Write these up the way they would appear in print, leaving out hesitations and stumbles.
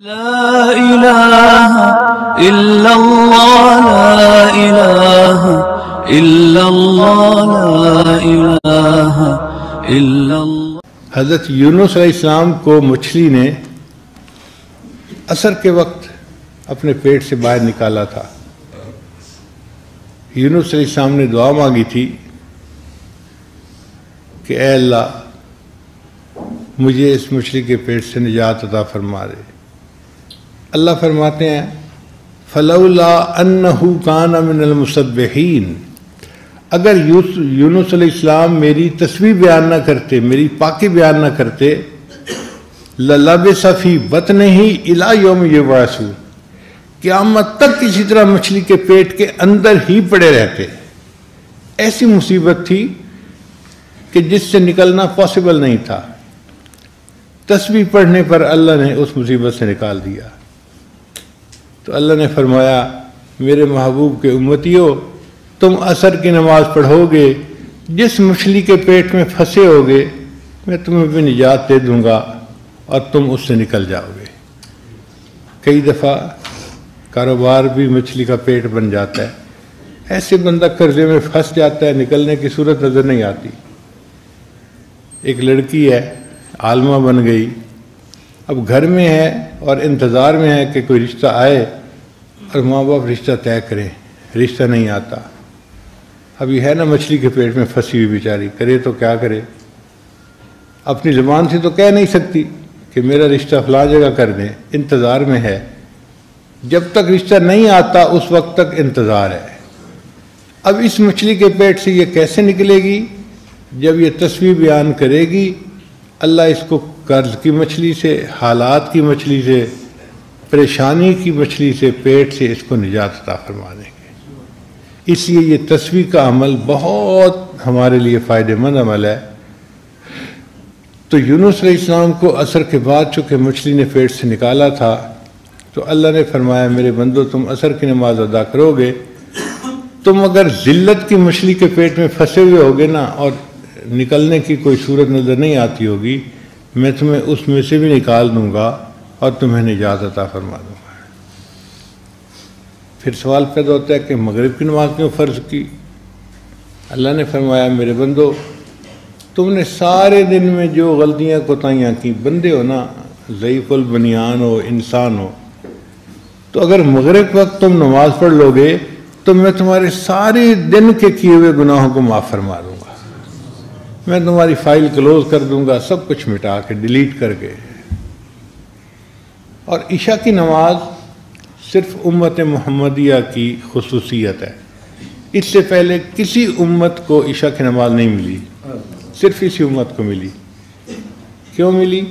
لا إله إلا الله لا إله إلا الله لا إله إلا الله۔ حضرت یونس علیہ السلام کو مچھلی نے عصر کے وقت اپنے پیٹ سے باہر نکالا تھا۔ یونس علیہ السلام نے دعا مانگی تھی کہ اے اللہ مجھے اس مچھلی کے پیٹ سے نجات عطا فرما دے۔ اللہ فرماتے ہیں فلولا انہ کان من المسبحین، اگر یونس علیہ السلام میری تسبیح بیان نہ کرتے، میری پاکی بیان نہ کرتے، للبث فی بطنہ الی یوم یبعثون، قیامت تک کسی طرح مچھلی کے پیٹ کے اندر ہی پڑے رہتے۔ ایسی مصیبت تھی کہ جس سے نکلنا پاسبل نہیں تھا۔ تسبیح پڑھنے پر اللہ نے اس مصیبت سے نکال دیا۔ تو اللہ نے فرمایا میرے محبوب کے امتیوں، تم عصر کی نماز پڑھو گے، جس مچھلی کے پیٹ میں پھنسے ہوگے میں تمہیں بھی نجات دے دوں گا اور تم اس سے نکل جاؤ گے۔ کئی دفعہ کاروبار بھی مچھلی کا پیٹ بن جاتا ہے، ایسے بندہ قرضے میں پھنس جاتا ہے، نکلنے کی صورت نظر نہیں آتی۔ ایک لڑکی ہے، عالمہ بن گئی، اب گھر میں ہے اور انتظار میں ہے کہ کوئی رشتہ آئے اور ماں باپ رشتہ طے کریں، رشتہ نہیں آتا۔ اب یہ ہے نا مچھلی کے پیٹ میں پھنسی ہوئی بیچاری، کرے تو کیا کرے؟ اپنی زبان سے تو کہہ نہیں سکتی کہ میرا رشتہ فلاں جگہ کر دیں، انتظار میں ہے۔ جب تک رشتہ نہیں آتا اس وقت تک انتظار ہے۔ اب اس مچھلی کے پیٹ سے یہ کیسے نکلے گی؟ جب یہ تسبیح بیان کرے گی، اللہ اس کو قرض کی مچھلی سے، حالات کی مچھلی سے، پریشانی کی مچھلی سے، پیٹ سے اس کو نجات عطا فرما دیں گے۔ اس لیے یہ تسبیح کا عمل بہت ہمارے لیے فائدہ مند عمل ہے۔ تو یونس علیہ السلام کو عصر کے بعد چونکہ مچھلی نے پیٹ سے نکالا تھا، تو اللہ نے فرمایا میرے بندو تم عصر کی نماز ادا کرو گے، تم اگر ذلت کی مچھلی کے پیٹ میں پھنسے ہوئے ہوگے نا اور نکلنے کی کوئی صورت نظر نہیں آتی ہوگی، میں تمہیں اس میں سے بھی نکال دوں گا اور تمہیں نجات عطا فرما دوں گا۔ پھر سوال پیدا ہوتا ہے کہ مغرب کی نماز کیوں فرض کی؟ اللہ نے فرمایا میرے بندو تم نے سارے دن میں جو غلطیاں کوتاہیاں کی، بندے ہو نا، ضعیف البنیان ہو، انسان ہو، تو اگر مغرب وقت تم نماز پڑھ لو گے تو میں تمہارے سارے دن کے کیے ہوئے گناہوں کو معاف فرما دوں گا، میں تمہاری فائل کلوز کر دوں گا، سب کچھ مٹا کے ڈیلیٹ کر کے۔ اور عشاء کی نماز صرف امت محمدیہ کی خصوصیت ہے، اس سے پہلے کسی امت کو عشاء کی نماز نہیں ملی، صرف اسی امت کو ملی۔ کیوں ملی؟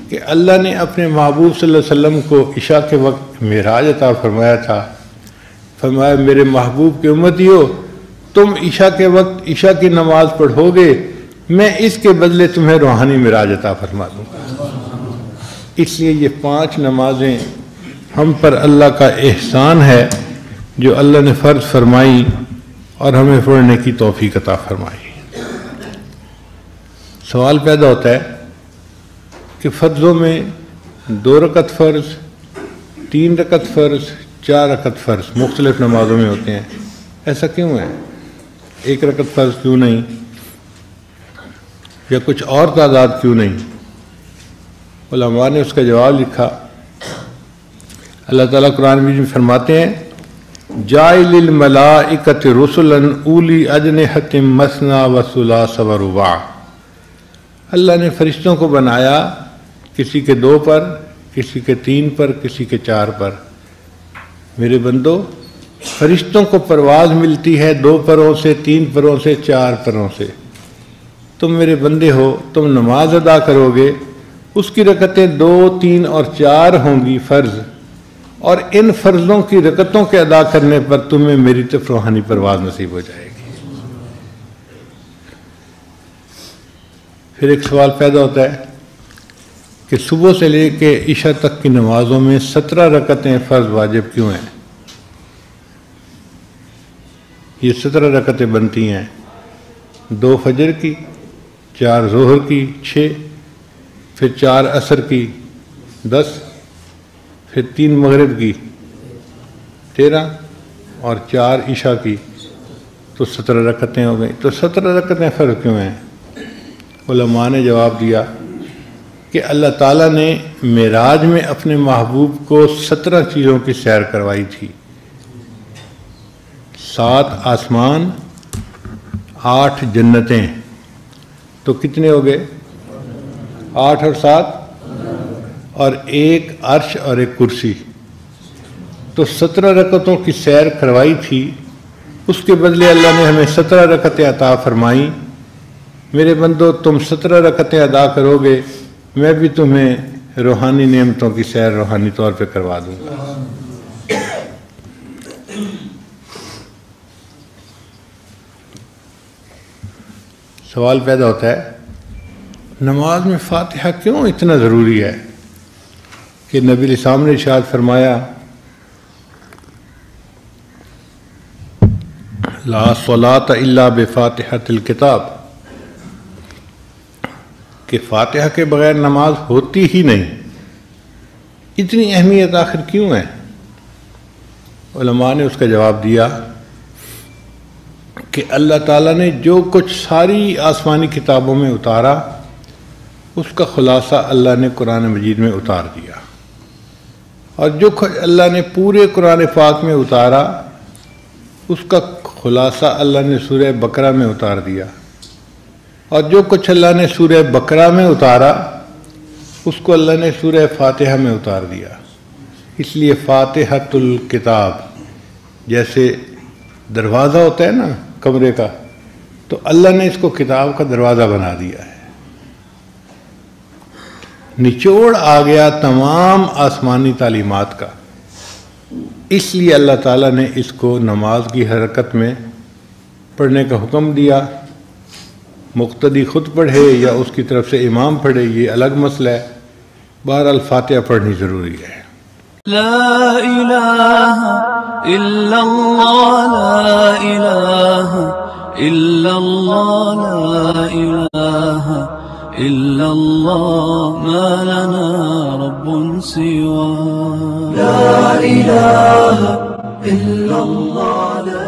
کہ اللہ نے اپنے محبوب صلی اللہ علیہ وسلم کو عشاء کے وقت معراج عطا فرمایا تھا۔ فرمایا میرے محبوب کے امتیوں، تم عشاء کے وقت عشاء کی نماز پڑھو گے، میں اس کے بدلے تمہیں روحانی معراج عطا فرما دوں گا۔ اس لیے یہ 5 نمازیں ہم پر اللہ کا احسان ہے جو اللہ نے فرض فرمائی اور ہمیں پڑھنے کی توفیق عطا فرمائی۔ سوال پیدا ہوتا ہے کہ فرضوں میں 2 رکعت فرض، 3 رکعت فرض، 4 رکعت فرض مختلف نمازوں میں ہوتے ہیں، ایسا کیوں ہے؟ 1 رکعت فرض کیوں نہیں؟ یا کچھ اور تعداد کیوں نہیں؟ علماء نے اس کا جواب لکھا۔ اللہ تعالیٰ قرآن میں فرماتے ہیں جاعل الملائکۃ رسلا اولی اجنحۃ مثنی وثلاث ورباع، اللہ نے فرشتوں کو بنایا کسی کے 2 پر، کسی کے 3 پر، کسی کے 4 پر۔ میرے بندو فرشتوں کو پرواز ملتی ہے 2 پروں سے، 3 پروں سے، 4 پروں سے۔ تم میرے بندے ہو، تم نماز ادا کرو گے، اس کی رکعتیں 2، 3 اور 4 ہوں گی فرض، اور ان فرضوں کی رکعتوں کے ادا کرنے پر تمہیں میری طرف روحانی پرواز نصیب ہو جائے گی۔ پھر ایک سوال پیدا ہوتا ہے کہ صبح سے لے کے عشاء تک کی نمازوں میں 17 رکعتیں فرض واجب کیوں ہیں؟ یہ 17 رکعتیں بنتی ہیں، 2 فجر کی، 4 ظہر کی 6، پھر 4 عصر کی 10، پھر 3 مغرب کی 13 اور 4 عشاء کی تو 17 رکعتیں ہو گئیں. تو 17 رکعتیں فرض کیوں ہیں؟ علماء نے جواب دیا کہ اللہ تعالیٰ نے معراج میں اپنے محبوب کو 17 چیزوں کی سیر کروائی تھی. 7 آسمان 8 جنتیں، تو کتنے ہو گئے؟ 8 اور 7 اور 1 عرش اور 1 کرسی. تو 17 رکعتوں کی سیر کروائی تھی، اس کے بدلے اللہ نے ہمیں 17 رکعتیں عطا فرمائی. میرے بندو تم 17 رکعتیں ادا کرو گے، میں بھی تمہیں روحانی نعمتوں کی سیر روحانی طور پہ کروا دوں گا. سوال پیدا ہوتا ہے نماز میں فاتحہ کیوں اتنا ضروری ہے کہ نبی علیہ السلام نے ارشاد فرمایا لا صلاۃ الا بفاتحۃ الکتاب، کہ فاتحہ کے بغیر نماز ہوتی ہی نہیں. اتنی اہمیت آخر کیوں ہے؟ علماء نے اس کا جواب دیا کہ اللہ تعالیٰ نے جو کچھ ساری آسمانی کتابوں میں اتارا اس کا خلاصہ اللہ نے قرآن مجید میں اتار دیا، اور جو کچھ اللہ نے پورے قرآن پاک میں اتارا اس کا خلاصہ اللہ نے سورہ بقرہ میں اتار دیا، اور جو کچھ اللہ نے سورہ بقرہ میں اتارا اس کو اللہ نے سورہ فاتحہ میں اتار دیا. اس لیے فاتحۃ الکتاب، جیسے دروازہ ہوتا ہے نا کمرے کا، تو اللہ نے اس کو کتاب کا دروازہ بنا دیا ہے. نچوڑ آ گیا تمام آسمانی تعلیمات کا. اس لیے اللہ تعالیٰ نے اس کو نماز کی حرکت میں پڑھنے کا حکم دیا. مقتدی خود پڑھے یا اس کی طرف سے امام پڑھے یہ الگ مسئلہ ہے. بہرحال فاتحہ پڑھنی ضروری ہے. لا الہ الا اللہ لا الہ الا اللہ لا الہ الا اللہ ما لنا رب سوا لا الہ الا اللہ.